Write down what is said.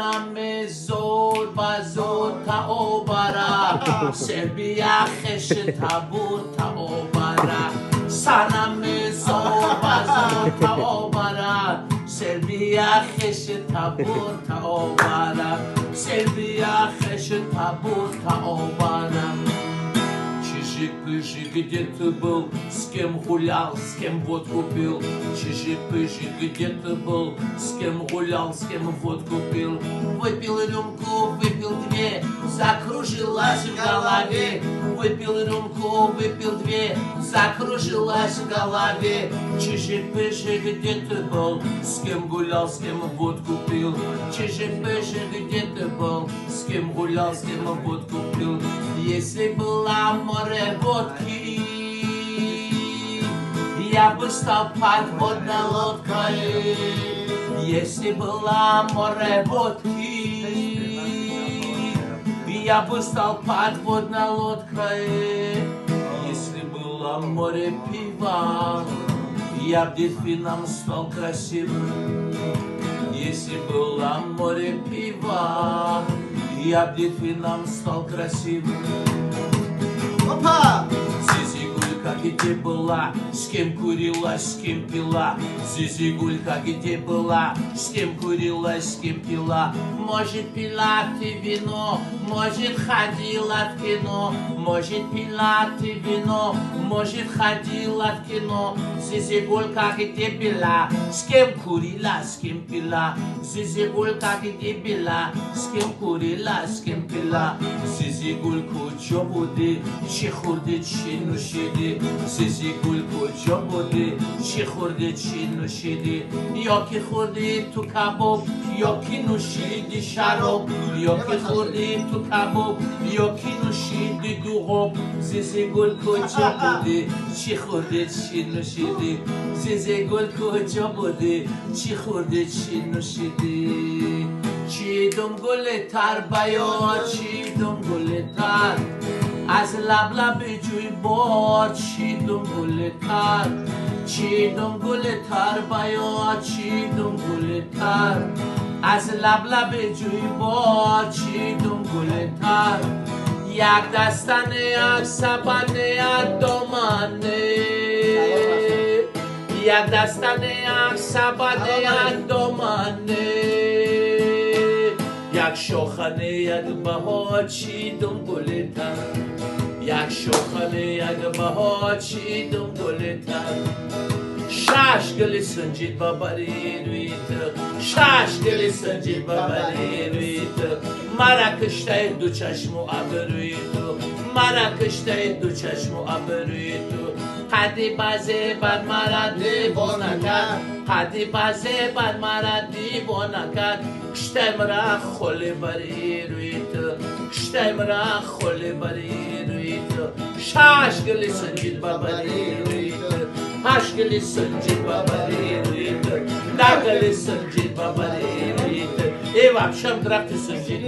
Sanam zor bazor taobara Serbia khesh tabur taobara Sanam zor bazor taobara Serbia khesh tabur taobara Serbia khesh tabur taobara Чижик-пыжик, где ты был, с кем гулял, с кем водку пил? Чижик-пыжик, где ты был, с кем гулял, с кем водку пил? Выпил рюмку, выпил две, закружилась в голове. Выпил рюмку, выпил две, закружилась в голове. Чижик-пыжик, где ты был, с кем гулял, с кем водку пил? Чижик-пыжик, где ты был, с кем гулял, с кем водку пил? Если была море водки, я бы стал подводной лодкой. Если была море водки, я бы стал подводной лодкой. Если было море пива, я б дельфином стал красивым. Если было море пива, я б дельфином стал красивым. Опа! Зизигулька, где была, с кем курила, с кем пила? Зизигулька, где была, с кем курила, с кем пила? Может, пила ты вино, может, ходила в кино. Может, пила ты вино, может, ходила в кино. Зизигулька, где была, с кем курила, с кем пила? Зизигулька, где была, с кем курила, с кем пила? Зизигульку, чё буде? Чи хурде, чи нушиди? Зизигульку, чё буде? Чи хурде, чи нушиди? Йоки хурди ту кабоб, йоки нушиди шароб. Йоки хурди ту кабоб, йоки нушиди дугоб. Зизигульку, чё буде? Чи хурде, чи нушиди? Зизигульку, чё буде? Чи хурде, чи нушиди? Чи дунголетар байо, чи дунголетар از لب لب جوی باد چیدم گل تر چیدم گل تر بیا چیدم گل تر از لب لب جوی باد چیدم گل تر یک دستن یک سبن یک دامنه یک دستن یک سبن یک دامنه یک شاخنه یک بها چیدم گل تر یک شاخنه یک بها چیدم گل تر شش گل سنجید ببری روی تو شش گل سنجید ببری روی تو مرا کشته دو چشم و ابروی تو مرا کشته دو چشم و ابروی تو قدی بازه بر مرا دیوانه کرد قدی بازه بر مرا دیوانه کرد کشته مرا خوله بری روی تو کشته مرا خوله بری روی تو شش گل سنجید ببری روی تو هشت گل سنجید ببری روی تو ده گل سنجید ببری روی تو ای وحشم درخت سنجید